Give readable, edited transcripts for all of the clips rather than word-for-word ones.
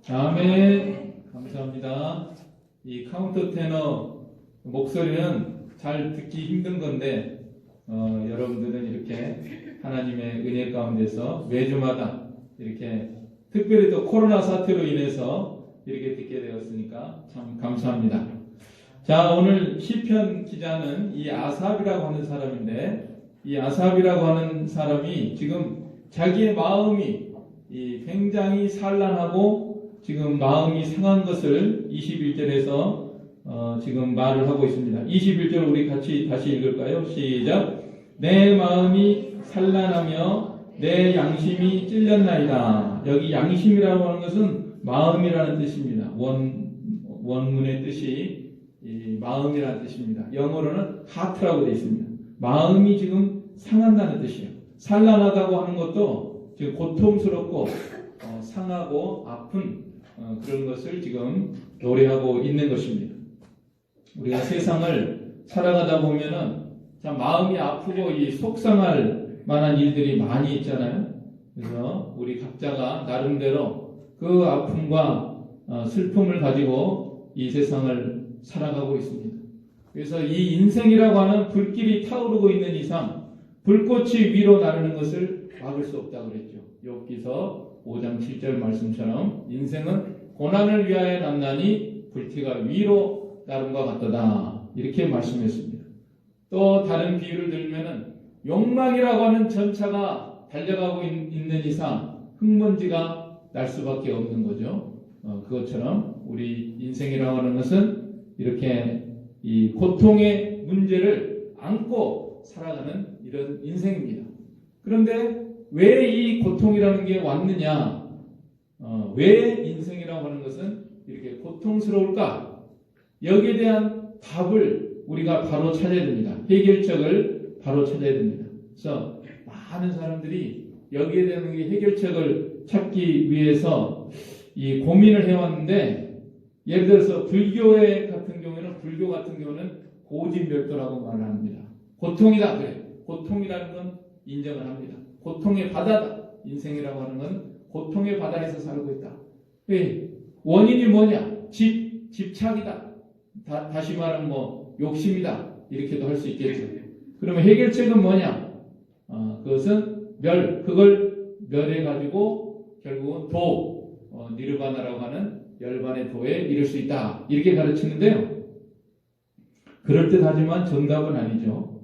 아멘. 감사합니다. 이 카운터 테너 목소리는 잘 듣기 힘든 건데 여러분들은 이렇게 하나님의 은혜 가운데서 매주마다 이렇게 특별히 또 코로나 사태로 인해서 이렇게 듣게 되었으니까 참 감사합니다. 자, 오늘 시편 기자는 이 아삽이라고 하는 사람인데, 이 아삽이라고 하는 사람이 지금 자기의 마음이 굉장히 산란하고 지금 마음이 상한 것을 21절에서 지금 말을 하고 있습니다. 21절 우리 같이 다시 읽을까요? 시작. 내 마음이 산란하며 내 양심이 찔렸나이다. 여기 양심이라고 하는 것은 마음이라는 뜻입니다. 원문의 뜻이 이 마음이라는 뜻입니다. 영어로는 heart라고 되어 있습니다. 마음이 지금 상한다는 뜻이에요. 산란하다고 하는 것도 지금 고통스럽고 상하고 아픈 그런 것을 지금 노래하고 있는 것입니다. 우리가 세상을 살아가다 보면은 참 마음이 아프고 이 속상할 만한 일들이 많이 있잖아요. 그래서 우리 각자가 나름대로 그 아픔과 슬픔을 가지고 이 세상을 살아가고 있습니다. 그래서 이 인생이라고 하는 불길이 타오르고 있는 이상 불꽃이 위로 나르는 것을 막을 수 없다고 그랬죠. 욥기서 5장 7절 말씀처럼 인생은 고난을 위하여 났나니 불티가 위로 나름과 같도다. 이렇게 말씀했습니다. 또 다른 비유를 들면은 욕망이라고 하는 전차가 달려가고 있는 이상 흙먼지가 날 수밖에 없는 거죠. 그것처럼 우리 인생이라고 하는 것은 이렇게 이 고통의 문제를 안고 살아가는 이런 인생입니다. 그런데 왜 이 고통이라는 게 왔느냐? 왜 인생이라고 하는 것은 이렇게 고통스러울까? 여기에 대한 답을 우리가 바로 찾아야 됩니다. 해결책을 바로 찾아야 됩니다. 그래서 많은 사람들이 여기에 대한 해결책을 찾기 위해서 이 고민을 해왔는데, 예를 들어서 불교 같은 경우는 고진멸도라고 말을 합니다. 고통이다 그래. 고통이라는 건 인정을 합니다. 고통의 바다다. 인생이라고 하는 건 고통의 바다에서 살고 있다. 왜? 원인이 뭐냐? 집착이다. 다시 말하면 욕심이다. 이렇게도 할 수 있겠죠. 그러면 해결책은 뭐냐? 그것은 그걸 멸해가지고 결국은 니르바나라고 하는 열반의 도에 이를 수 있다. 이렇게 가르치는데요. 그럴듯하지만 정답은 아니죠.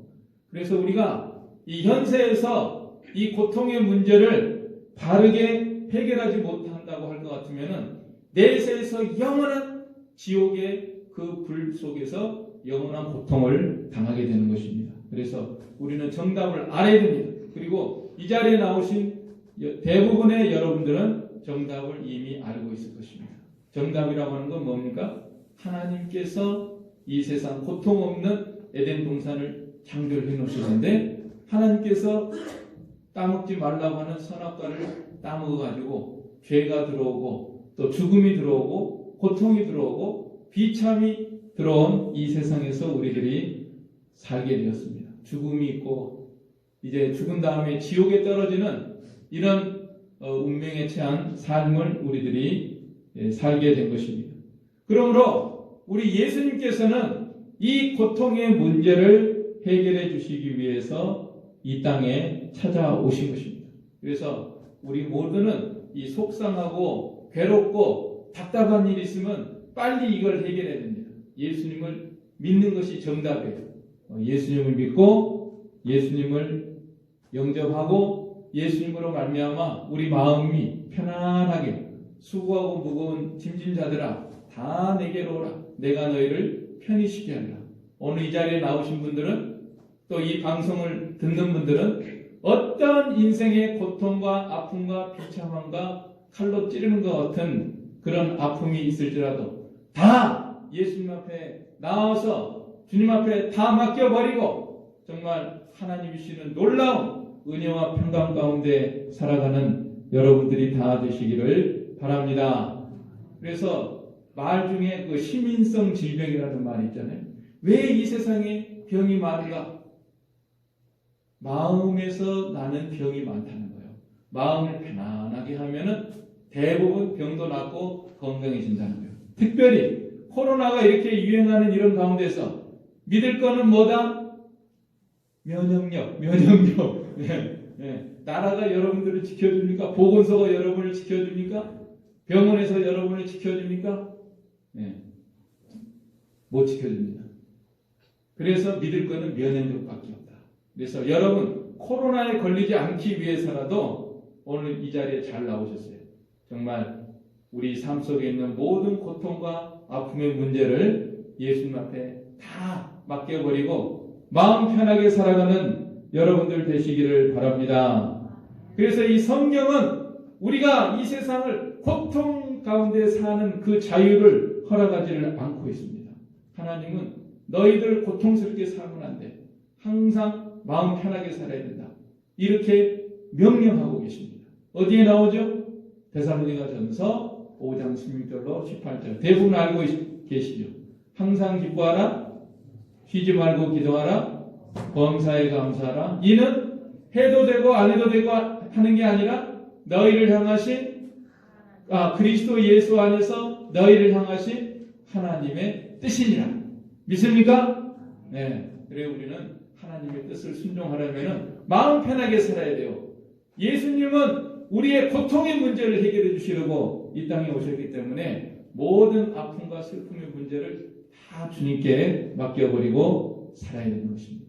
그래서 우리가 이 현세에서 이 고통의 문제를 바르게 해결하지 못한다고 할 것 같으면은 내세에서 영원한 지옥의 그 불 속에서 영원한 고통을 당하게 되는 것입니다. 그래서 우리는 정답을 알아야 됩니다. 그리고 이 자리에 나오신 대부분의 여러분들은 정답을 이미 알고 있을 것입니다. 정답이라고 하는 건 뭡니까? 하나님께서 이 세상 고통 없는 에덴 동산을 창조해 놓으셨는데 하나님께서 따먹지 말라고 하는 선악과를 따먹어가지고 죄가 들어오고 또 죽음이 들어오고 고통이 들어오고 비참이 들어온 이 세상에서 우리들이 살게 되었습니다. 죽음이 있고 이제 죽은 다음에 지옥에 떨어지는 이런 운명에 처한 삶을 우리들이 살게 된 것입니다. 그러므로 우리 예수님께서는 이 고통의 문제를 해결해 주시기 위해서 이 땅에 찾아오신 것입니다. 그래서 우리 모두는 이 속상하고 괴롭고 답답한 일이 있으면 빨리 이걸 해결해야 됩니다. 예수님을 믿는 것이 정답이에요. 예수님을 믿고 예수님을 영접하고 예수님으로 말미암아 우리 마음이 편안하게 수고하고 무거운 짐진 자들아 다 내게로 오라. 내가 너희를 편히 쉬게 하리라. 오늘 이 자리에 나오신 분들은 또 이 방송을 듣는 분들은 어떤 인생의 고통과 아픔과 비참함과 칼로 찌르는 것 같은 그런 아픔이 있을지라도 다 예수님 앞에 나와서 주님 앞에 다 맡겨버리고 정말 하나님이 주시는 놀라운 은혜와 평강 가운데 살아가는 여러분들이 다 되시기를 바랍니다. 그래서 말 중에 그 시민성 질병이라는 말이 있잖아요. 왜 이 세상에 병이 많은가? 마음에서 나는 병이 많다는 거예요. 마음을 편안하게 하면은 대부분 병도 낫고 건강해진다는 거예요. 특별히 코로나가 이렇게 유행하는 이런 가운데서 믿을 거는 뭐다? 면역력. 나라가 여러분들을 지켜줍니까? 보건소가 여러분을 지켜줍니까? 병원에서 여러분을 지켜줍니까? 못 지켜줍니다. 그래서 믿을 거는 면역력밖에 없다. 그래서 여러분 코로나에 걸리지 않기 위해서라도 오늘 이 자리에 잘 나오셨어요. 정말 우리 삶 속에 있는 모든 고통과 아픔의 문제를 예수님 앞에 다 맡겨버리고 마음 편하게 살아가는 여러분들 되시기를 바랍니다. 그래서 이 성경은 우리가 이 세상을 고통 가운데 사는 그 자유를 허락하지를 않고 있습니다. 하나님은 너희들 고통스럽게 살면 안 돼. 항상 마음 편하게 살아야 된다. 이렇게 명령하고 계십니다. 어디에 나오죠? 데살로니가전서 5장 16절로 18절. 대부분 알고 계시죠? 항상 기뻐하라. 쉬지 말고 기도하라. 범사에 감사하라. 이는 해도 되고 안 해도 되고 하는 게 아니라 너희를 향하신 그리스도 예수 안에서 너희를 향하신 하나님의 뜻이니라. 믿습니까? 네. 그래 우리는 하나님의 뜻을 순종하려면 마음 편하게 살아야 돼요. 예수님은 우리의 고통의 문제를 해결해 주시려고 이 땅에 오셨기 때문에 모든 아픔과 슬픔의 문제를 다 주님께 맡겨버리고 살아야 되는 것입니다.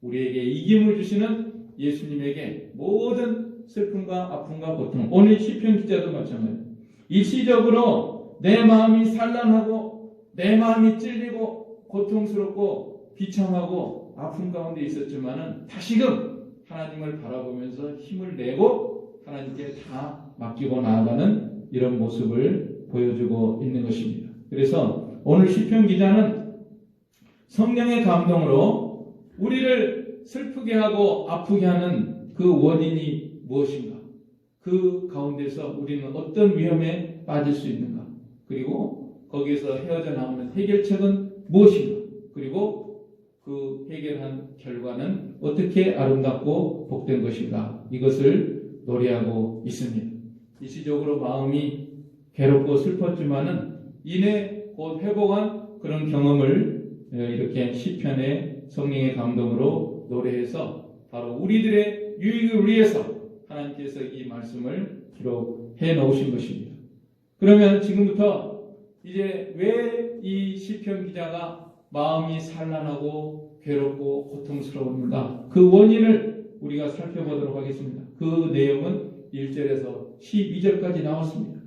우리에게 이김을 주시는 예수님에게 모든 슬픔과 아픔과 고통, 오늘 시편 기자도 마찬가지입니다. 일시적으로 내 마음이 산란하고 내 마음이 찔리고 고통스럽고 비참하고 아픔 가운데 있었지만은 다시금 하나님을 바라보면서 힘을 내고 하나님께 다 맡기고 나아가는 이런 모습을 보여주고 있는 것입니다. 그래서 오늘 시편 기자는 성령의 감동으로 우리를 슬프게 하고 아프게 하는 그 원인이 무엇인가? 그 가운데서 우리는 어떤 위험에 빠질 수 있는가? 그리고 거기에서 헤어져 나오는 해결책은 무엇인가? 그리고 그 해결한 결과는 어떻게 아름답고 복된 것인가? 이것을 노래하고 있습니다. 일시적으로 마음이 괴롭고 슬펐지만은 이내 곧 회복한 그런 경험을 이렇게 시편의 성령의 감동으로 노래해서 바로 우리들의 유익을 위해서 하나님께서 이 말씀을 기록해 놓으신 것입니다. 그러면 지금부터 이제 왜 이 시편 기자가 마음이 산란하고 괴롭고 고통스러운가? 그 원인을 우리가 살펴보도록 하겠습니다. 그 내용은 1절에서 12절까지 나왔습니다.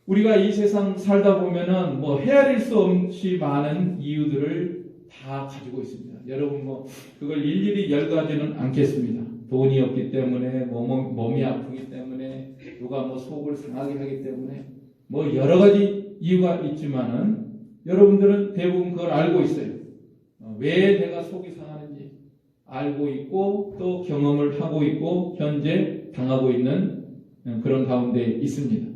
우리가 이 세상 살다 보면은 뭐 헤아릴 수 없이 많은 이유들을 다 가지고 있습니다. 여러분 그걸 일일이 열거하지는 않겠습니다. 돈이 없기 때문에, 몸이 아프기 때문에, 누가 속을 상하게 하기 때문에, 여러 가지 이유가 있지만은 여러분들은 대부분 그걸 알고 있어요. 왜 내가 속이 상하는지 알고 있고 또 경험을 하고 있고 현재 당하고 있는 그런 가운데 있습니다.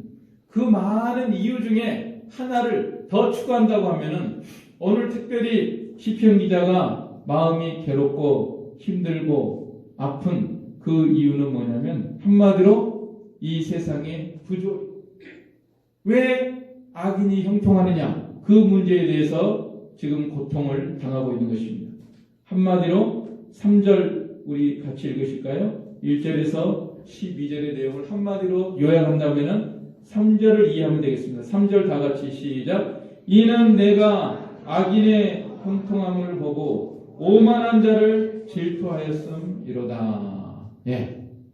그 많은 이유 중에 하나를 더 추가한다고 하면은 오늘 특별히 시편 기자가 마음이 괴롭고 힘들고 아픈 그 이유는 뭐냐면 한마디로 이 세상의 부조. 왜 악인이 형통하느냐? 그 문제에 대해서 지금 고통을 당하고 있는 것입니다. 한마디로 3절 우리 같이 읽으실까요? 1절에서 12절의 내용을 한마디로 요약한다면 3절을 이해하면 되겠습니다. 3절 다 같이 시작. 이는 내가 악인의 형통함을 보고 오만한 자를 질투하였음이로다.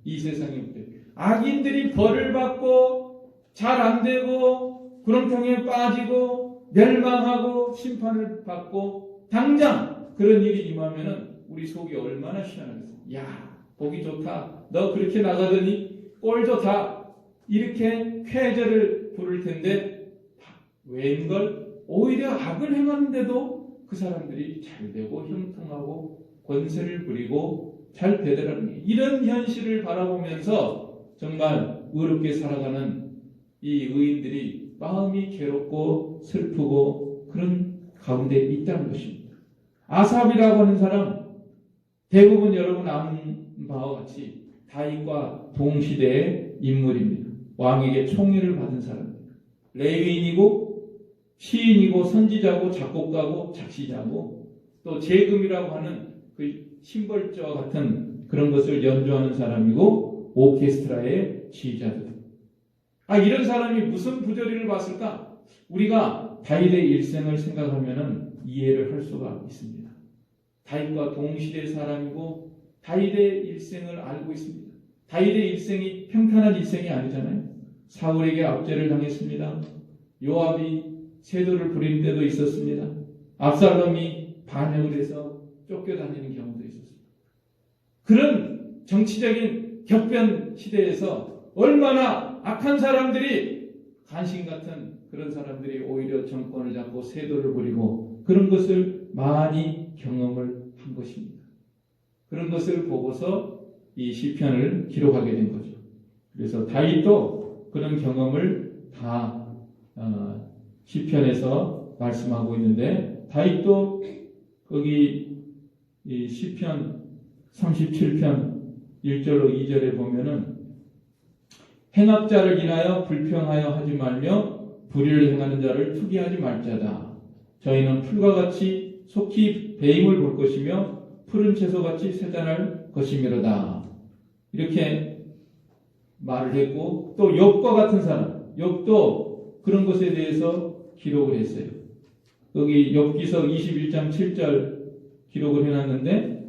이 세상의 문제. 악인들이 벌을 받고 잘 안 되고 구렁텅이에 빠지고 멸망하고 심판을 받고 당장 그런 일이 임하면은 우리 속이 얼마나 희한하겠어요. 야, 보기 좋다. 너 그렇게 나가더니 꼴 좋다. 이렇게 쾌재를 부를 텐데 웬걸 오히려 악을 행하는데도 그 사람들이 잘 되고 형통하고 권세를 부리고 잘 되더라는 게 이런 현실을 바라보면서 정말 의롭게 살아가는 이 의인들이 마음이 괴롭고 슬프고 그런 가운데 있다는 것입니다. 아삽이라고 하는 사람 대부분 여러분 아는 바와 같이 다윗과 동시대의 인물입니다. 왕에게 총애를 받은 사람입니다. 레위인이고 시인이고 선지자고 작곡가고 작시자고 또 재금이라고 하는 그 심벌자와 같은 그런 것을 연주하는 사람이고 오케스트라의 지휘자들. 이런 사람이 무슨 부조리를 봤을까? 우리가 다윗의 일생을 생각하면 이해를 할 수가 있습니다. 다윗과 동시대 사람이고 다윗의 일생을 알고 있습니다. 다윗의 일생이 평탄한 일생이 아니잖아요. 사울에게 압제를 당했습니다. 요압이 세도를 부린 때도 있었습니다. 압살롬이 반역을 해서 쫓겨다니는 경우도 있었습니다. 그런 정치적인 격변 시대에서 얼마나 악한 사람들이 간신 같은 그런 사람들이 오히려 정권을 잡고 세도를 부리고 그런 것을 많이 경험을 한 것입니다. 그런 것을 보고서 이 시편을 기록하게 된 거죠. 그래서 다윗도 그런 경험을 다 시편에서 말씀하고 있는데 다윗도 거기 이 시편 37편 1절로 2절에 보면은 행악자를 인하여 불평하여 하지 말며 불의를 행하는 자를 투기하지 말자다. 저희는 풀과 같이 속히 배임을 볼 것이며 푸른 채소같이 세잔할 것이미로다. 이렇게 말을 했고 또 욥과 같은 사람, 욥도 그런 것에 대해서 기록을 했어요. 여기 욥기서 21장 7절 기록을 해놨는데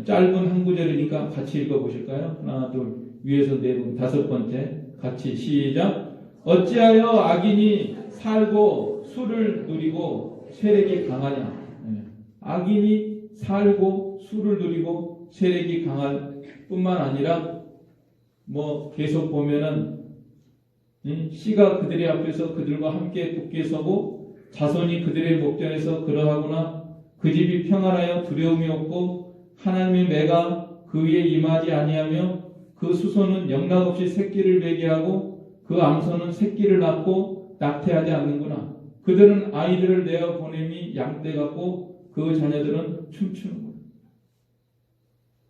짧은 한 구절이니까 같이 읽어보실까요? 하나, 둘, 위에서 네 분, 다섯 번째 같이 시작. 어찌하여 악인이 살고 술을 누리고 세력이 강하냐? 악인이 살고 술을 누리고 세력이 강할 뿐만 아니라 계속 보면은 씨가 그들의 앞에서 그들과 함께 굳게 서고 자손이 그들의 목전에서 그러하구나. 그 집이 평안하여 두려움이 없고 하나님의 매가 그 위에 임하지 아니하며 그 수소는 영락없이 새끼를 배게 하고 그 암소는 새끼를 낳고 낙태하지 않는구나. 그들은 아이들을 내어 보냄이 양떼 같고 그 자녀들은 춤추는구나.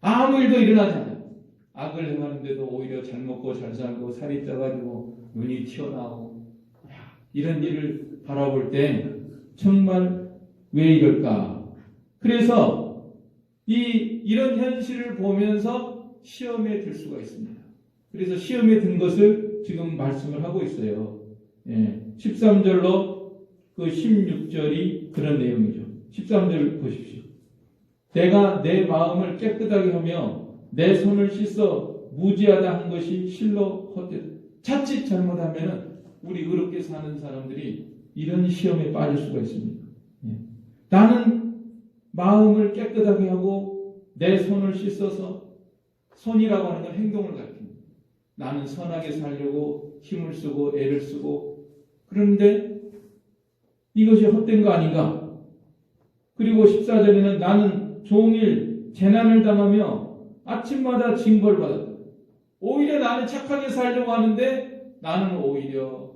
아무 일도 일어나지 않아요. 악을 행하는데도 오히려 잘 먹고 잘 살고 살이 쪄가지고 눈이 튀어나오고 이런 일을 바라볼 때 정말 왜 이럴까? 그래서 이런 현실을 보면서 시험에 들 수가 있습니다. 그래서 시험에 든 것을 지금 말씀을 하고 있어요. 13절로 그 16절이 그런 내용이죠. 13절 보십시오. 내가 내 마음을 깨끗하게 하며 내 손을 씻어 무지하다 한 것이 실로 헛되다. 자칫 잘못하면 우리 의롭게 사는 사람들이 이런 시험에 빠질 수가 있습니다. 나는 마음을 깨끗하게 하고 내 손을 씻어서 손이라고 하는 건 행동을 가리킵니다. 나는 선하게 살려고 힘을 쓰고 애를 쓰고 그런데 이것이 헛된 거 아닌가? 그리고 14절에는 나는 종일 재난을 당하며 아침마다 징벌을 받았다. 오히려 나는 착하게 살려고 하는데 나는 오히려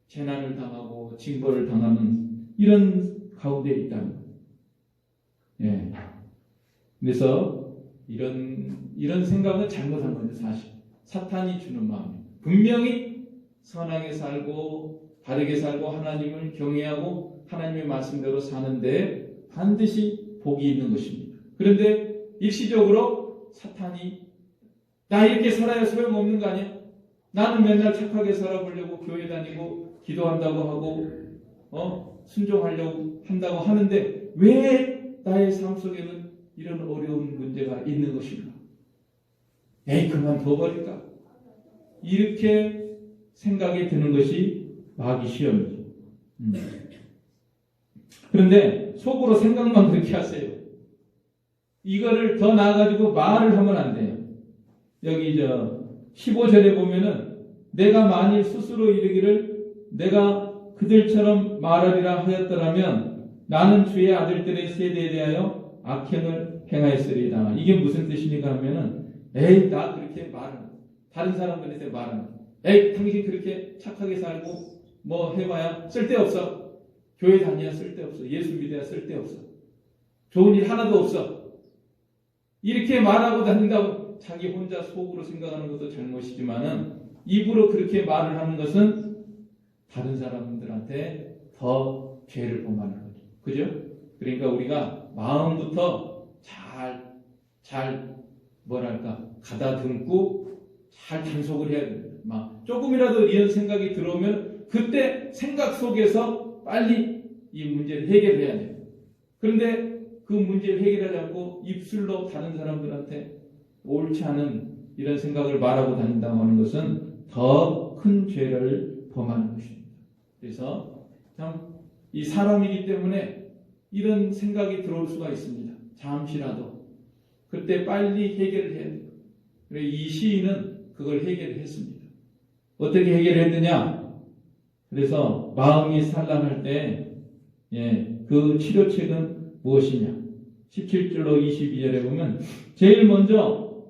재난을 당하고 징벌을 당하는 이런 가운데 있다는 거예요. 그래서 이런 생각은 잘못한 거죠. 사실 사탄이 주는 마음이에요. 분명히 선하게 살고 바르게 살고 하나님을 경외하고 하나님의 말씀대로 사는데 반드시 복이 있는 것입니다. 그런데 일시적으로 사탄이 나 이렇게 살아야 소용없는 거 아니야? 나는 맨날 착하게 살아보려고 교회 다니고 기도한다고 하고 순종하려고 한다고 하는데 왜 나의 삶 속에는 이런 어려운 문제가 있는 것인가? 에이 그만 둬버릴까? 이렇게 생각이 드는 것이 마귀 시험이죠. 그런데 속으로 생각만 그렇게 하세요. 이거를 더 나아가지고 말을 하면 안 돼요. 여기 15절에 보면은 내가 만일 스스로 이르기를 내가 그들처럼 말하리라 하였더라면 나는 주의 아들들의 세대에 대하여 악행을 행하였으리다. 이게 무슨 뜻입니까 하면은 에이 나 그렇게 말은 다른 사람들한테 말은 에이 당신 그렇게 착하게 살고 해봐야 쓸데없어. 교회 다녀야 쓸데없어. 예수 믿어야 쓸데없어. 좋은 일 하나도 없어. 이렇게 말하고 다닌다고 자기 혼자 속으로 생각하는 것도 잘못이지만은 입으로 그렇게 말을 하는 것은 다른 사람들한테 더 죄를 범하는 거죠. 그죠? 그러니까 우리가 마음부터 잘 가다듬고 잘 단속을 해야 됩니다. 막 조금이라도 이런 생각이 들어오면 그때 생각 속에서 빨리 이 문제를 해결해야 돼요. 그런데 그 문제를 해결하지 않고 입술로 다른 사람들한테 옳지 않은 이런 생각을 말하고 다닌다고 하는 것은 더 큰 죄를 범하는 것입니다. 그래서 참 이 사람이기 때문에 이런 생각이 들어올 수가 있습니다. 잠시라도. 그때 빨리 해결을 해야 돼요. 그래서 이 시인은 그걸 해결했습니다. 어떻게 해결했느냐? 그래서 마음이 산란할 때, 그 치료책은 무엇이냐? 17절로 22절에 보면, 제일 먼저,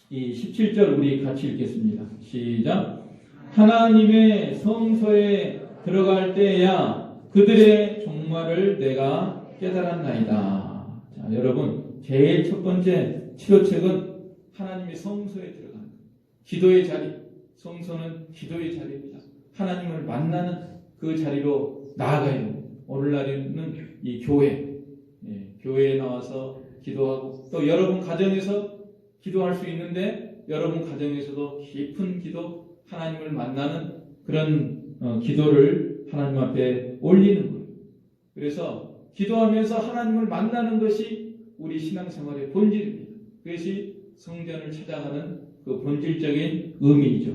이 17절 우리 같이 읽겠습니다. 시작. 하나님의 성소에 들어갈 때야 그들의 종말을 내가 깨달았나이다. 자, 여러분, 제일 첫 번째 치료책은 하나님의 성소에 들어가는 거예요. 기도의 자리, 성소는 기도의 자리입니다. 하나님을 만나는 그 자리로 나아가야 됩니다. 오늘날에는 이 교회에 나와서 기도하고 또 여러분 가정에서 기도할 수 있는데 여러분 가정에서도 깊은 기도, 하나님을 만나는 그런 기도를 하나님 앞에 올리는 거예요. 그래서 기도하면서 하나님을 만나는 것이 우리 신앙생활의 본질입니다. 그것이 성전을 찾아가는 그 본질적인 의미이죠.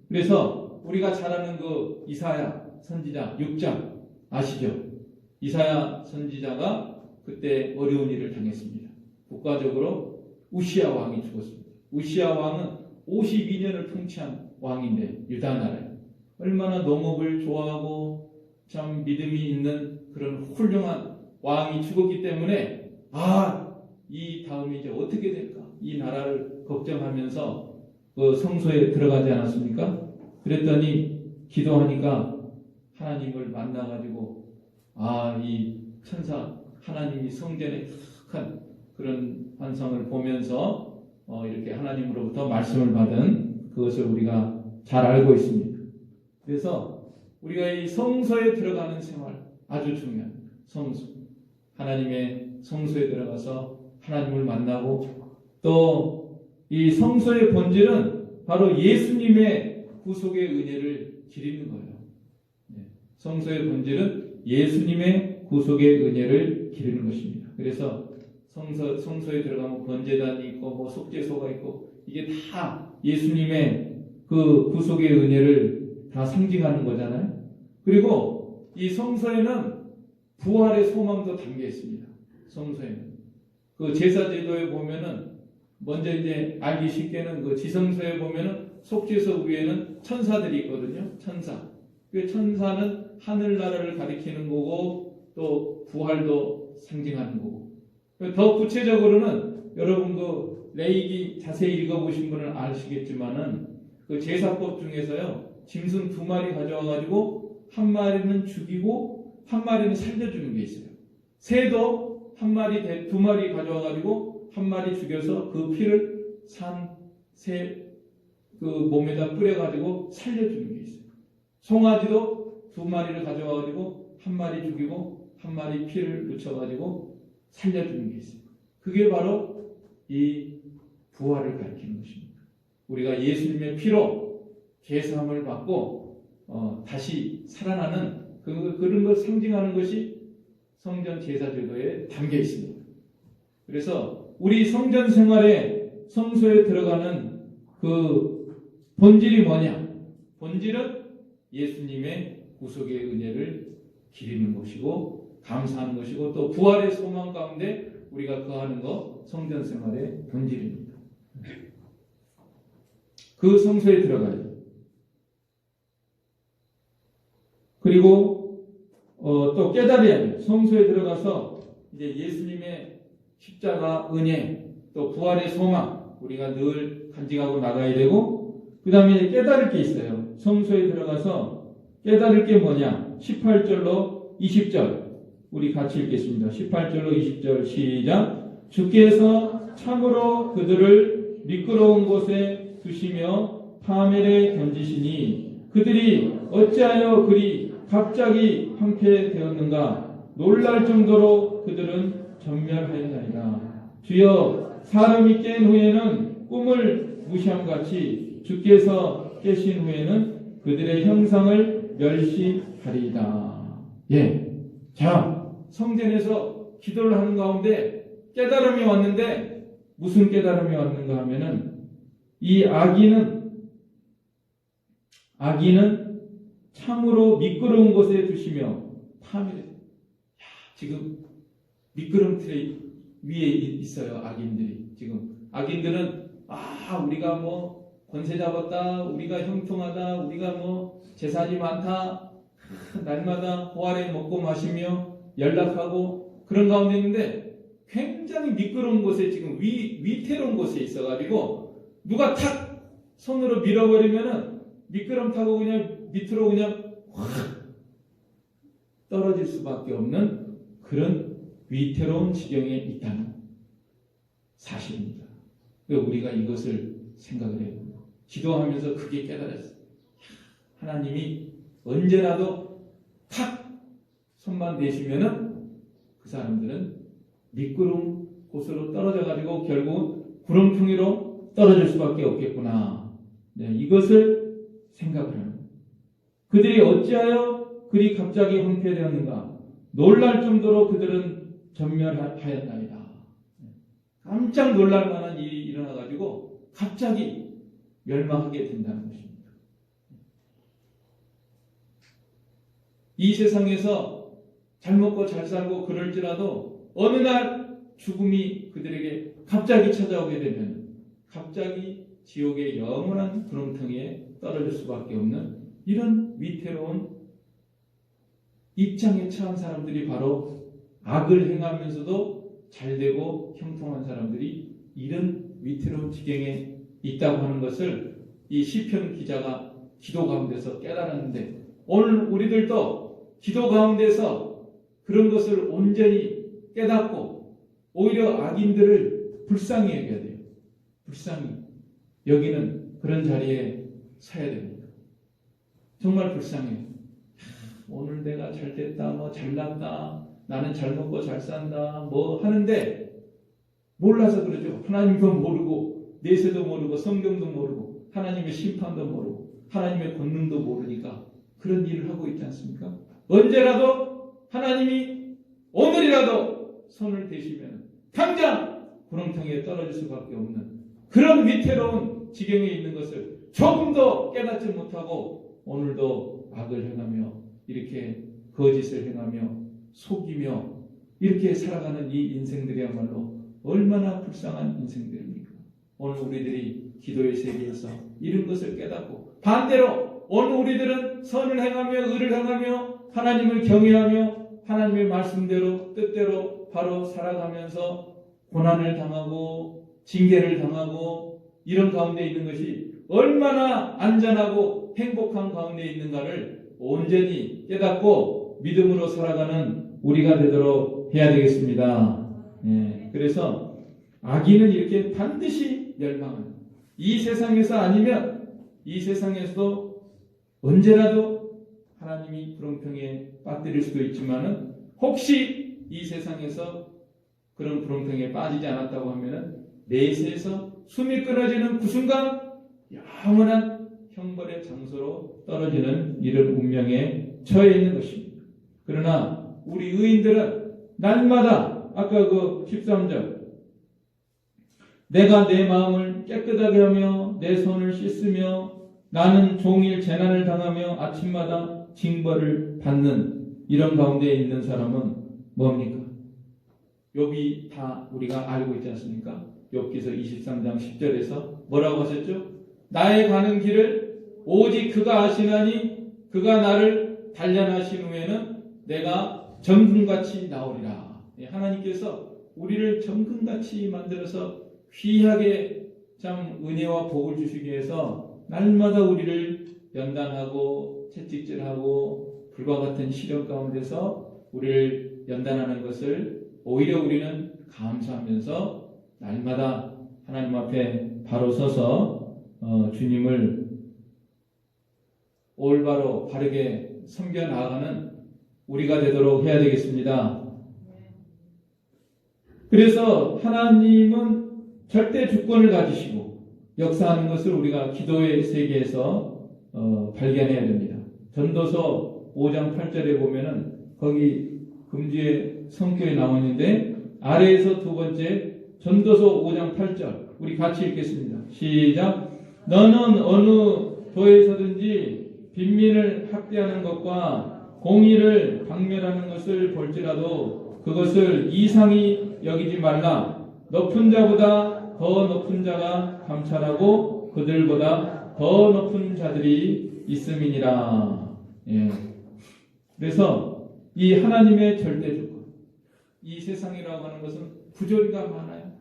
그래서 우리가 잘 아는 그 이사야 선지자 6장 아시죠? 이사야 선지자가 그때 어려운 일을 당했습니다. 국가적으로 우시야 왕이 죽었습니다. 우시야 왕은 52년을 통치한 왕인데 유다 나라에 얼마나 농업을 좋아하고 참 믿음이 있는 그런 훌륭한 왕이 죽었기 때문에 이 다음에 이제 어떻게 될까? 이 나라를 걱정하면서 그 성소에 들어가지 않았습니까? 그랬더니 기도하니까 하나님을 만나가지고 이 천사 하나님이 성전에 큰 그런 환상을 보면서 이렇게 하나님으로부터 말씀을 받은 그것을 우리가 잘 알고 있습니다. 그래서 우리가 이 성소에 들어가는 생활 아주 중요합니다. 성소. 하나님의 성소에 들어가서 하나님을 만나고 또 이 성소의 본질은 바로 예수님의 구속의 은혜를 기리는 거예요. 성소의 본질은 예수님의 구속의 은혜를 기리는 것입니다. 그래서 성소에 들어가면 번제단이 있고 속죄소가 있고 이게 다 예수님의 그 구속의 은혜를 다 상징하는 거잖아요. 그리고 이 성소에는 부활의 소망도 담겨 있습니다. 성소에는 그 제사제도에 보면은 먼저 이제 알기 쉽게는 그 지성소에 보면은 속죄소 위에는 천사들이 있거든요. 천사. 그 천사는 하늘나라를 가리키는 거고 또 부활도 상징하는 거고. 더 구체적으로는 여러분 그 레위기 자세히 읽어보신 분은 아시겠지만은 그 제사법 중에서요 짐승 2마리 가져와가지고 한 마리는 죽이고 한 마리는 살려주는 게 있어요. 새도 2마리 가져와가지고 한 마리 죽여서 그 피를 새 그 몸에다 뿌려가지고 살려주는 게 있어요. 송아지도 2마리를 가져와가지고 한 마리 죽이고 한 마리 피를 묻혀가지고 살려주는 게 있어요. 그게 바로 이 부활을 가리키는 것입니다. 우리가 예수님의 피로 죄사함을 받고 다시 살아나는 그런 걸 상징하는 것이 성전 제사제도에 담겨 있습니다. 그래서 우리 성전 생활에 성소에 들어가는 그 본질이 뭐냐? 본질은 예수님의 구속의 은혜를 기리는 것이고 감사하는 것이고 또 부활의 소망 가운데 우리가 거하는 것 성전 생활의 본질입니다. 그 성소에 들어가요. 그리고 또 깨달아야 돼요. 성소에 들어가서 이제 예수님의 십자가 은혜 또 부활의 소망 우리가 늘 간직하고 나가야 되고 그 다음에 깨달을 게 있어요. 성소에 들어가서 깨달을 게 뭐냐? 18절로 20절 우리 같이 읽겠습니다. 18절로 20절 시작. 주께서 참으로 그들을 미끄러운 곳에 두시며 파멸에 던지시니 그들이 어찌하여 그리 갑자기 황폐되었는가. 놀랄 정도로 그들은 전멸하였나이다. 주여, 사람이 깬 후에는 꿈을 무시함같이 주께서 깨신 후에는 그들의 형상을 멸시하리이다. 예. 자, 성전에서 기도를 하는 가운데 깨달음이 왔는데 무슨 깨달음이 왔는가 하면은 이 아기는 참으로 미끄러운 곳에 두시며 파멸해. 지금 미끄럼틀 위에 있어요. 악인들이. 지금 악인들은 우리가 뭐 권세 잡았다, 우리가 형통하다, 우리가 뭐 재산이 많다, 날마다 호화를 먹고 마시며 연락하고 그런 가운데 있는데 굉장히 미끄러운 곳에 지금 위태로운 곳에 있어가지고 누가 탁 손으로 밀어버리면은 미끄럼 타고 그냥 밑으로 그냥 확 떨어질 수밖에 없는 그런 위태로운 지경에 있다는 사실입니다. 우리가 이것을 생각을 해요. 기도하면서 그게 깨달았어요. 하나님이 언제라도 탁 손만 대시면은 그 사람들은 미끄러운 곳으로 떨어져가지고 결국 구렁텅이로 떨어질 수밖에 없겠구나. 네, 이것을 생각을 하는 거예요. 그들이 어찌하여 그리 갑자기 황폐되었는가. 놀랄 정도로 그들은 전멸하였나이다. 깜짝 놀랄 만한 일이 일어나가지고 갑자기 멸망하게 된다는 것입니다. 이 세상에서 잘 먹고 잘 살고 그럴지라도 어느 날 죽음이 그들에게 갑자기 찾아오게 되면 갑자기 지옥의 영원한 구렁텅이에 떨어질 수밖에 없는 이런 위태로운 입장에 처한 사람들이 바로 악을 행하면서도 잘되고 형통한 사람들이 이런 위태로운 지경에 있다고 하는 것을 이 시편 기자가 기도 가운데서 깨달았는데 오늘 우리들도 기도 가운데서 그런 것을 온전히 깨닫고 오히려 악인들을 불쌍히 여겨야 돼요. 불쌍히 여기는 그런 자리에 서야 됩니다. 정말 불쌍해요. 오늘 내가 잘됐다, 뭐 잘났다, 나는 잘 먹고 잘 산다, 뭐 하는데 몰라서 그러죠. 하나님도 모르고 내세도 모르고 성경도 모르고 하나님의 심판도 모르고 하나님의 권능도 모르니까 그런 일을 하고 있지 않습니까? 언제라도 하나님이 오늘이라도 손을 대시면 당장 구렁텅이에 떨어질 수밖에 없는 그런 위태로운 지경에 있는 것을 조금도 깨닫지 못하고 오늘도 악을 행하며 이렇게 거짓을 행하며 속이며 이렇게 살아가는 이 인생들이야말로 얼마나 불쌍한 인생들입니까? 오늘 우리들이 기도의 세계에서 이런 것을 깨닫고 반대로 오늘 우리들은 선을 행하며 의를 행하며 하나님을 경외하며 하나님의 말씀대로 뜻대로 바로 살아가면서 고난을 당하고 징계를 당하고 이런 가운데 있는 것이 얼마나 안전하고 행복한 가운데 있는가를 온전히 깨닫고 믿음으로 살아가는 우리가 되도록 해야 되겠습니다. 그래서 악인은 이렇게 반드시 멸망하는 이 세상에서 아니면 이 세상에서도 언제라도 하나님이 구렁텅이에 빠뜨릴 수도 있지만은 혹시 이 세상에서 그런 구렁텅이에 빠지지 않았다고 하면은 내세에서 숨이 끊어지는 그 순간 영원한 형벌의 장소로 떨어지는 이런 운명에 처해 있는 것입니다. 그러나 우리 의인들은 날마다 아까 그 13절 내가 내 마음을 깨끗하게 하며 내 손을 씻으며 나는 종일 재난을 당하며 아침마다 징벌을 받는 이런 가운데 있는 사람은 뭡니까? 욥이 다 우리가 알고 있지 않습니까? 욥기서 23장 10절에서 뭐라고 하셨죠? 나의 가는 길을 오직 그가 아시나니 그가 나를 단련하신 후에는 내가 정금같이 나오리라. 하나님께서 우리를 정금같이 만들어서 귀하게 참 은혜와 복을 주시기 위해서 날마다 우리를 연단하고 채찍질하고 불과 같은 시련 가운데서 우리를 연단하는 것을 오히려 우리는 감사하면서 날마다 하나님 앞에 바로 서서 주님을 올바로 바르게 섬겨 나아가는 우리가 되도록 해야 되겠습니다. 그래서 하나님은 절대 주권을 가지시고 역사하는 것을 우리가 기도의 세계에서 발견해야 됩니다. 전도서 5장 8절에 보면은 거기 금주의 성격에 나와 있는데 아래에서 두 번째 전도서 5장 8절 우리 같이 읽겠습니다. 시작. 너는 어느 도에서든지 빈민을 학대하는 것과 공의를 박멸하는 것을 볼지라도 그것을 이상히 여기지 말라. 높은 자보다 더 높은 자가 감찰하고 그들보다 더 높은 자들이 있음이니라. 예. 그래서 이 하나님의 절대 주권, 이 세상이라고 하는 것은 부조리가 많아요.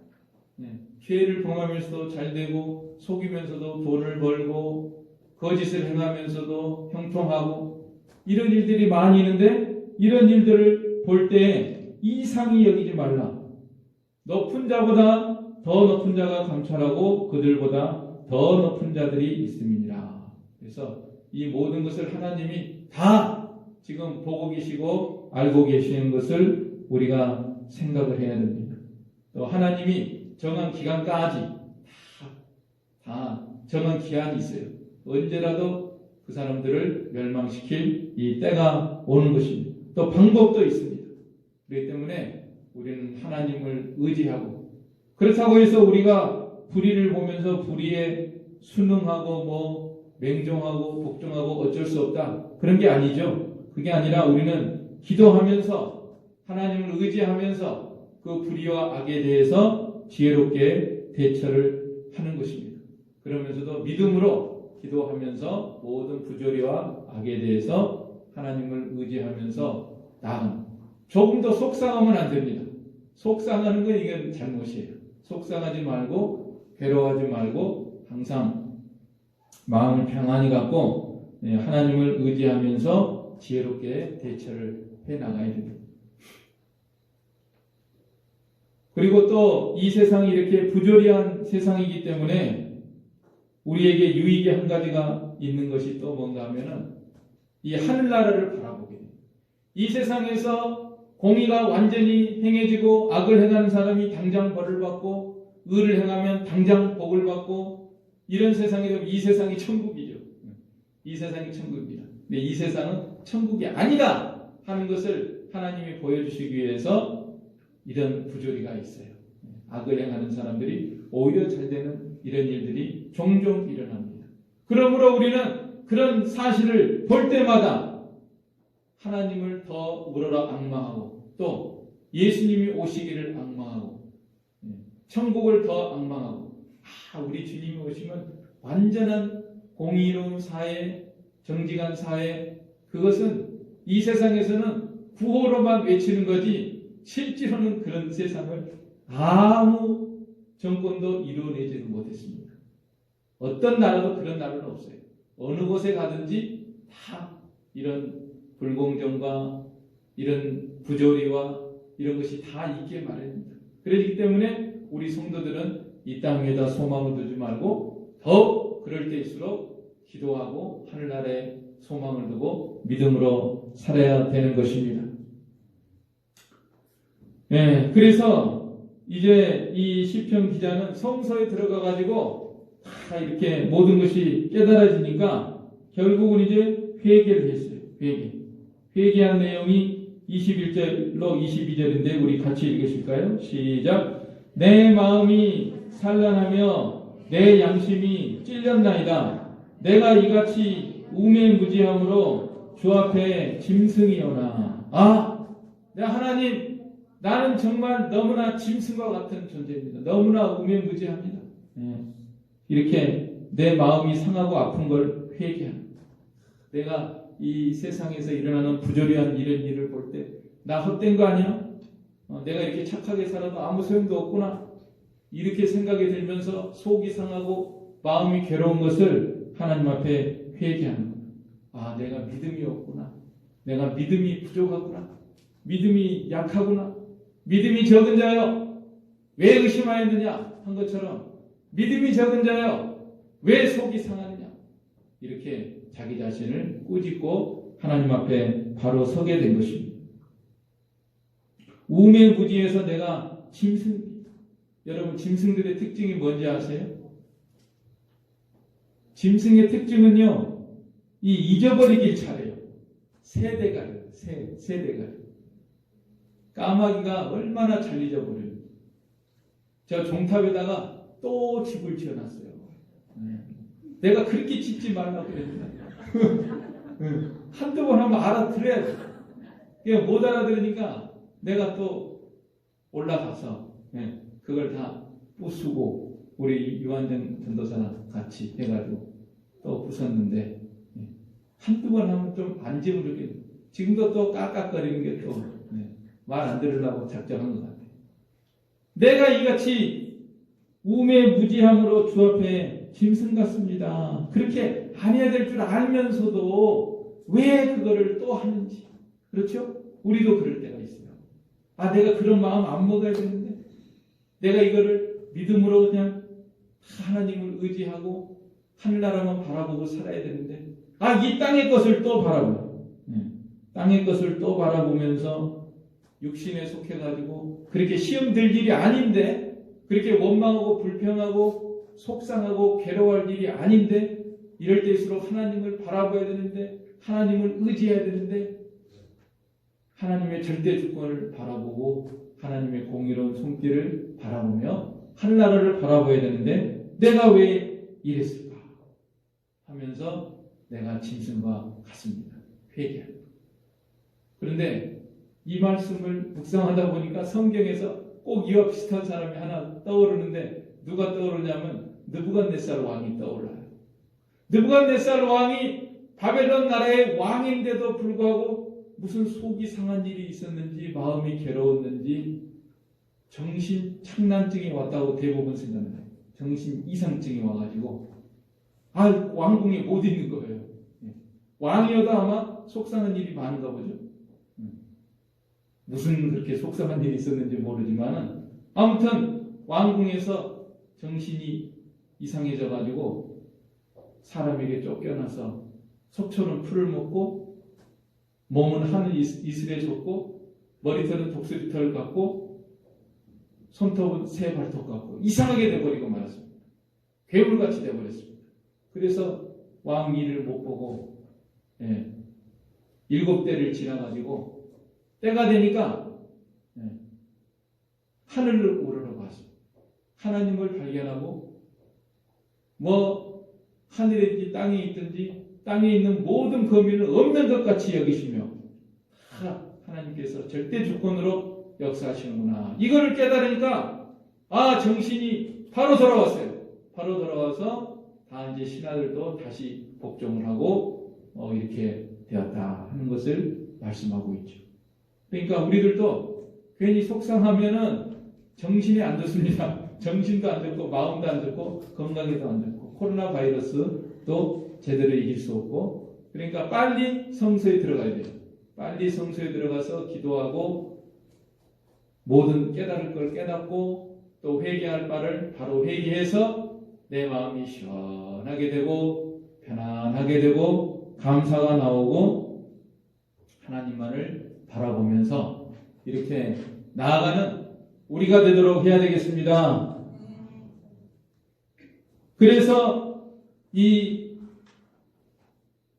예. 기회를 범하면서도 잘 되고 속이면서도 돈을 벌고 거짓을 행하면서도 형통하고 이런 일들이 많이 있는데 이런 일들을 볼 때 이상히 여기지 말라. 높은 자보다 더 높은 자가 감찰하고 그들보다 더 높은 자들이 있음이니라. 그래서 이 모든 것을 하나님이 다 지금 보고 계시고 알고 계시는 것을 우리가 생각을 해야 됩니다. 또 하나님이 정한 기간까지 다 정한 기한이 있어요. 언제라도 그 사람들을 멸망시킬 이 때가 오는 것입니다. 또 방법도 있습니다. 그렇기 때문에 우리는 하나님을 의지하고 그렇다고 해서 우리가 불의를 보면서 불의에 순응하고 맹종하고 복종하고 어쩔 수 없다. 그런 게 아니죠. 그게 아니라 우리는 기도하면서 하나님을 의지하면서 그 불의와 악에 대해서 지혜롭게 대처를 하는 것입니다. 그러면서도 믿음으로 기도하면서 모든 부조리와 악에 대해서 하나님을 의지하면서 나아갑니다. 조금 더 속상하면 안 됩니다. 속상하는 건 이건 잘못이에요. 속상하지 말고 괴로워하지 말고 항상 마음을 평안히 갖고 하나님을 의지하면서 지혜롭게 대처를 해나가야 됩니다. 그리고 또 이 세상이 이렇게 부조리한 세상이기 때문에 우리에게 유익이 한 가지가 있는 것이 또 뭔가 하면은 이 하늘나라를 바라보게 됩니다. 이 세상에서 공의가 완전히 행해지고 악을 행하는 사람이 당장 벌을 받고 의를 행하면 당장 복을 받고 이런 세상이 되면 이 세상이 천국이죠. 이 세상이 천국입니다. 근데 이 세상은 천국이 아니다 하는 것을 하나님이 보여주시기 위해서 이런 부조리가 있어요. 악을 행하는 사람들이 오히려 잘 되는 이런 일들이 종종 일어납니다. 그러므로 우리는 그런 사실을 볼 때마다 하나님을 더 우러러 앙망하고 또 예수님이 오시기를 앙망하고 천국을 더 앙망하고 우리 주님이 오시면 완전한 공의로운 사회, 정직한 사회 그것은 이 세상에서는 구호로만 외치는 거지 실제로는 그런 세상을 아무 정권도 이루어내지는 못했습니다. 어떤 나라도 그런 나라는 없어요. 어느 곳에 가든지 다 이런 불공정과 이런 부조리와 이런 것이 다 있게 마련입니다. 그렇기 때문에 우리 성도들은 이 땅 위에다 소망을 두지 말고 더 그럴 때일수록 기도하고 하늘나라에 소망을 두고 믿음으로 살아야 되는 것입니다. 그래서 이제 이 시편 기자는 성서에 들어가 가지고 다 이렇게 모든 것이 깨달아지니까 결국은 이제 회개를 했어요. 회개한 내용이 21절로 22절인데 우리 같이 읽으실까요? 시작. 내 마음이 산란하며 내 양심이 찔렸나이다. 내가 이같이 우매무지함으로 주 앞에 짐승이오나. 내 하나님 나는 정말 너무나 짐승과 같은 존재입니다. 너무나 우매무지합니다. 이렇게 내 마음이 상하고 아픈 걸 회개합니다. 내가 이 세상에서 일어나는 부조리한 이런 일을 볼 때 나 헛된 거 아니야? 내가 이렇게 착하게 살아도 아무 소용도 없구나. 이렇게 생각이 들면서 속이 상하고 마음이 괴로운 것을 하나님 앞에 회개하는 겁니다. 내가 믿음이 없구나. 내가 믿음이 부족하구나. 믿음이 약하구나. 믿음이 적은 자여 왜 의심하였느냐 한 것처럼 믿음이 적은 자여 왜 속이 상하느냐 이렇게 자기 자신을 꾸짖고 하나님 앞에 바로 서게 된 것입니다. 우매무지해서 내가 짐승입니다. 여러분, 짐승들의 특징이 뭔지 아세요? 짐승의 특징은요, 이 잊어버리길 잘해요. 세대가요. 세대가요. 까마귀가 얼마나 잘 잊어버려요. 제가 종탑에다가 또 집을 지어놨어요. 내가 그렇게 짓지 말라고 그랬는데 한두 번 하면 알아들어야 돼. 그냥 못 알아들으니까 내가 또 올라가서 그걸 다 부수고 우리 유한정 전도사랑 같이 해가지고 또 부쉈는데 한두 번 하면 좀 안 집어주게 지금도 또 깍깍거리는 게 또 말 안 들으려고 작정한 것 같아요. 내가 이같이 우매무지함으로 주 앞에 짐승 같습니다. 그렇게 안 해야 될 줄 알면서도 왜 그거를 또 하는지. 그렇죠? 우리도 그럴 때가 있어요. 아, 내가 그런 마음 안 먹어야 되는데 내가 이거를 믿음으로 그냥 하나님을 의지하고 하늘나라만 바라보고 살아야 되는데 이 땅의 것을 또 바라보요. 땅의 것을 또 바라보면서 육신에 속해가지고 그렇게 시험 들 일이 아닌데 그렇게 원망하고 불평하고 속상하고 괴로워할 일이 아닌데 이럴 때일수록 하나님을 바라봐야 되는데 하나님을 의지해야 되는데 하나님의 절대 주권을 바라보고 하나님의 공의로운 손길을 바라보며 하늘나라를 바라봐야 되는데 내가 왜 이랬을까 하면서 내가 짐승과 같습니다. 회개합니다. 그런데 이 말씀을 묵상하다 보니까 성경에서 꼭 이와 비슷한 사람이 하나 떠오르는데 누가 떠오르냐면 느부갓네살 왕이 떠올라요. 느부갓네살 왕이 바벨론 나라의 왕인데도 불구하고 무슨 속이 상한 일이 있었는지 마음이 괴로웠는지 정신 착란증이 왔다고 대부분 생각해요. 정신 이상증이 와가지고 왕궁에 못 있는 거예요. 왕이어도 아마 속상한 일이 많은가 보죠. 무슨 그렇게 속상한 일이 있었는지 모르지만 아무튼 왕궁에서 정신이 이상해져가지고 사람에게 쫓겨나서 속초는 풀을 먹고 몸은 하늘 이슬에 젖고 머리털은 독수리털 같고 손톱은 새 발톱 같고 이상하게 돼버리고 말았습니다. 괴물같이 돼버렸습니다. 그래서 왕 일을 못 보고 7대를 지나가지고 때가 되니까 하늘을 오르러 갔습니다. 하나님을 발견하고 하늘에 있든지 땅에 있든지 땅에 있는 모든 거민을 없는 것 같이 여기시며 하나님께서 절대 주권으로 역사하시는구나. 이거를 깨달으니까 정신이 바로 돌아왔어요. 바로 돌아와서 다 이제 신하들도 다시 복종을 하고 이렇게 되었다 하는 것을 말씀하고 있죠. 그러니까 우리들도 괜히 속상하면은 정신이 안 좋습니다. 정신도 안 좋고 마음도 안 좋고 건강에도 안 좋고 코로나 바이러스도 제대로 이길 수 없고 그러니까 빨리 성소에 들어가야 돼요. 빨리 성소에 들어가서 기도하고 모든 깨달을 걸 깨닫고 또 회개할 바를 바로 회개해서 내 마음이 시원하게 되고 편안하게 되고 감사가 나오고 하나님만을 바라보면서 이렇게 나아가는 우리가 되도록 해야 되겠습니다. 그래서 이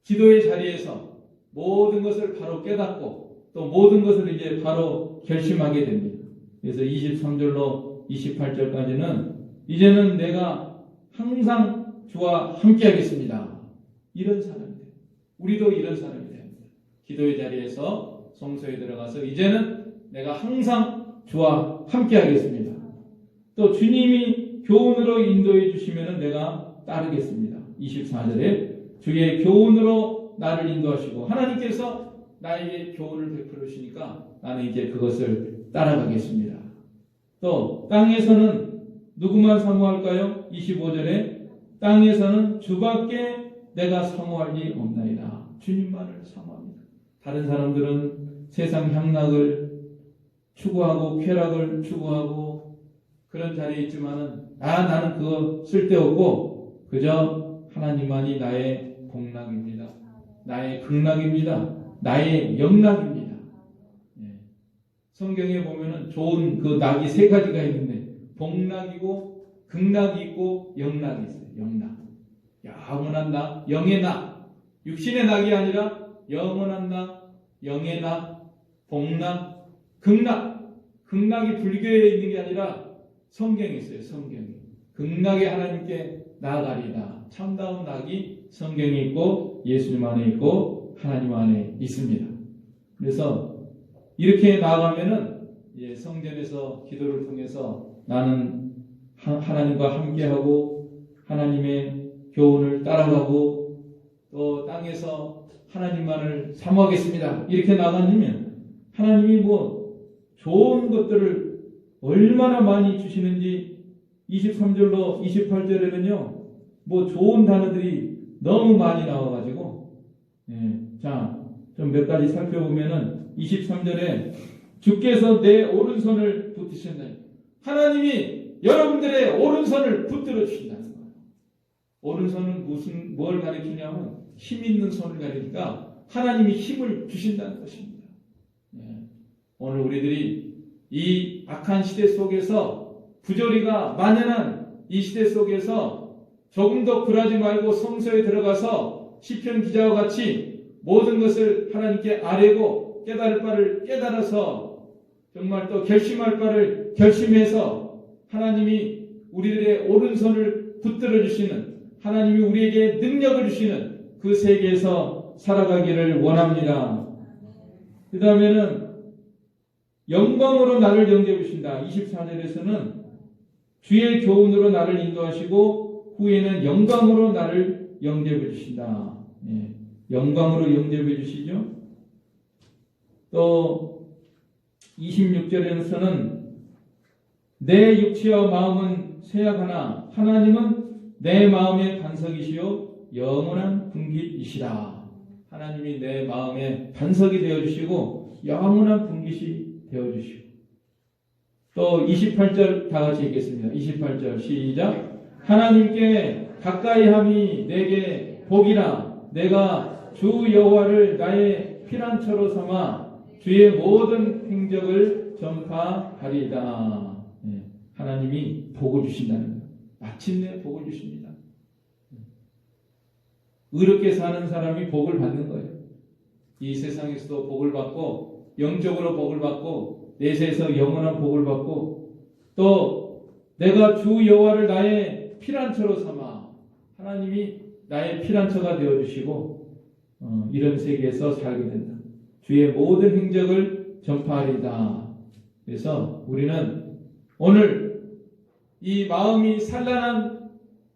기도의 자리에서 모든 것을 바로 깨닫고 또 모든 것을 이제 바로 결심하게 됩니다. 그래서 23절로 28절까지는 이제는 내가 항상 주와 함께 하겠습니다. 이런 사람이 돼요. 우리도 이런 사람이 됩니다. 기도의 자리에서 성소에 들어가서 이제는 내가 항상 주와 함께 하겠습니다. 또 주님이 교훈으로 인도해 주시면 내가 따르겠습니다. 24절에 주의 교훈으로 나를 인도하시고 하나님께서 나에게 교훈을 베풀어 주시니까 나는 이제 그것을 따라가겠습니다. 또 땅에서는 누구만 사모할까요? 25절에 땅에서는 주밖에 내가 사모할 일 없나이다. 주님만을 사모합니다. 다른 사람들은 세상 향락을 추구하고 쾌락을 추구하고 그런 자리에 있지만은 나는 그거 쓸데없고 그저 하나님만이 나의 복락입니다. 나의 극락입니다. 나의 영락입니다. 예. 성경에 보면은 좋은 그 낙이 세 가지가 있는데 복락이고 극락이 있고 영락이 있어요. 영락. 영원한 낙, 영의 낙. 육신의 낙이 아니라 영원한 낙, 영의 낙, 복락, 극락. 극락이 불교에 있는 게 아니라 성경에 있어요. 성경에. 극락에 하나님께 나아가리다. 참다운 낙이 성경에 있고 예수님 안에 있고 하나님 안에 있습니다. 그래서 이렇게 나아가면은 성전에서 기도를 통해서 나는 하나님과 함께하고 하나님의 교훈을 따라가고 또 땅에서 하나님만을 사모하겠습니다. 이렇게 나가면 하나님이 좋은 것들을 얼마나 많이 주시는지 23절로 28절에는요 좋은 단어들이 너무 많이 나와가지고 자, 좀 몇 가지 살펴보면은 23절에 주께서 내 오른손을 붙드신다. 하나님이 여러분들의 오른손을 붙들어 주신다는 거예요. 오른손은 뭘 가리키냐면 힘 있는 손을 가리키니까 하나님이 힘을 주신다는 것입니다. 오늘 우리들이 이 악한 시대 속에서 부조리가 만연한 이 시대 속에서 조금 더 굴하지 말고 성소에 들어가서 시편 기자와 같이 모든 것을 하나님께 아뢰고 깨달을 바를 깨달아서 정말 또 결심할 바를 결심해서 하나님이 우리들의 오른손을 붙들어 주시는 하나님이 우리에게 능력을 주시는 그 세계에서 살아가기를 원합니다. 그 다음에는 영광으로 나를 영접해 주신다. 24절에서는 주의 교훈으로 나를 인도하시고 후에는 영광으로 나를 영접해 주신다. 영광으로 영접해 주시죠. 또 26절에서는 내 육체와 마음은 쇠약하나 하나님은 내 마음의 반석이시요 영원한 분깃이시라. 하나님이 내 마음의 반석이 되어주시고 영원한 분깃이 되어주시고 또 28절 다 같이 읽겠습니다. 28절 시작. 하나님께 가까이함이 내게 복이라. 내가 주 여호와를 나의 피난처로 삼아 주의 모든 행적을 전파하리다. 하나님이 복을 주신다는 거예요. 마침내 복을 주십니다. 의롭게 사는 사람이 복을 받는 거예요. 이 세상에서도 복을 받고 영적으로 복을 받고 내세에서 영원한 복을 받고 또 내가 주 여호와를 나의 피난처로 삼아 하나님이 나의 피난처가 되어주시고 이런 세계에서 살게 된다. 주의 모든 행적을 전파하리다. 그래서 우리는 오늘 이 마음이 산란할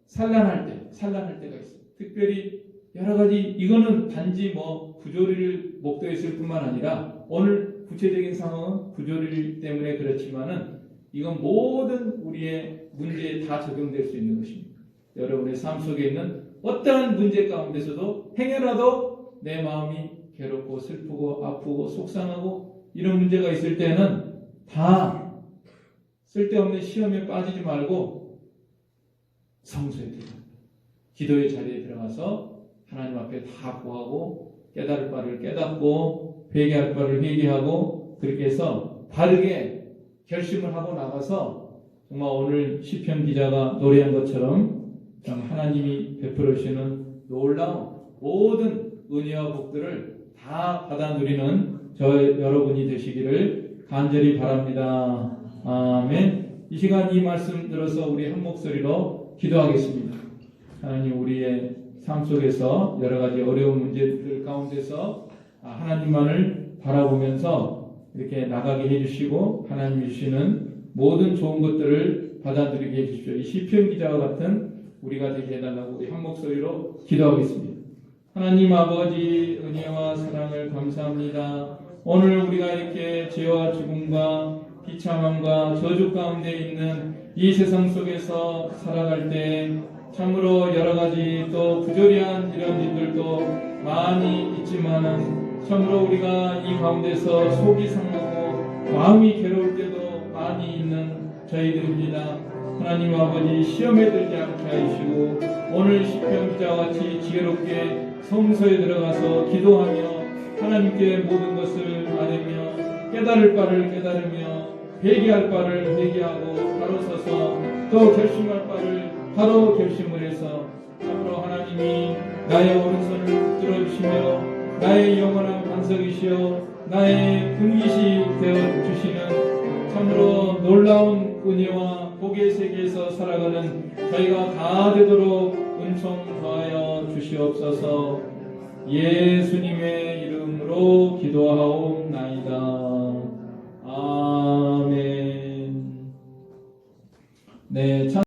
때가 있어요. 특별히 여러 가지 이거는 단지 부조리를 목도했을 뿐만 아니라 오늘 구체적인 상황은 부조리 때문에 그렇지만은 이건 모든 우리의 문제에 다 적용될 수 있는 것입니다. 여러분의 삶 속에 있는 어떠한 문제 가운데서도 행여라도 내 마음이 괴롭고 슬프고 아프고 속상하고 이런 문제가 있을 때는 다 쓸데없는 시험에 빠지지 말고 성소에 들어갑니다. 기도의 자리에 들어가서 하나님 앞에 다 구하고 깨달을 바를 깨닫고 회개할 바를 회개하고 그렇게 해서 바르게 결심을 하고 나가서 정말 오늘 시편 기자가 노래한 것처럼 하나님이 베풀어 주시는 놀라운 모든 은혜와 복들을 다 받아 누리는 여러분이 되시기를 간절히 바랍니다. 아멘. 이 시간 이 말씀 들어서 우리 한 목소리로 기도하겠습니다. 하나님 우리의 삶 속에서 여러 가지 어려운 문제들 가운데서 하나님만을 바라보면서 이렇게 나가게 해주시고 하나님이 주시는 모든 좋은 것들을 받아들이게 해주십시오. 이 시편 기자와 같은 우리가 되게 해달라고 우리 한 목소리로 기도하겠습니다. 하나님 아버지 은혜와 사랑을 감사합니다. 오늘 우리가 이렇게 죄와 죽음과 비참함과 저주 가운데 있는 이 세상 속에서 살아갈 때 참으로 여러 가지 또 부조리한 이런 일들도 많이 있지만은 참으로 우리가 이 가운데서 속이 상하고 마음이 괴로울 때도 많이 있는 저희들입니다. 하나님 아버지 시험에 들지 않게 하시고 오늘 시편 기자와 같이 지혜롭게 성소에 들어가서 기도하며 하나님께 모든 것을 아뢰며 깨달을 바를 깨달으며 회개할 바를 회개하고 바로 서서 또 결심할 바를 바로 결심을 해서 참으로 하나님이 나의 오른손을 붙들어 주시며 나의 영원한 반석이시여 나의 금깃이 되어 주시는 참으로 놀라운 은혜와 복의 세계에서 살아가는 저희가 다 되도록 은총 더하여 주시옵소서. 예수님의 이름으로 기도하옵나이다. 아멘. 네.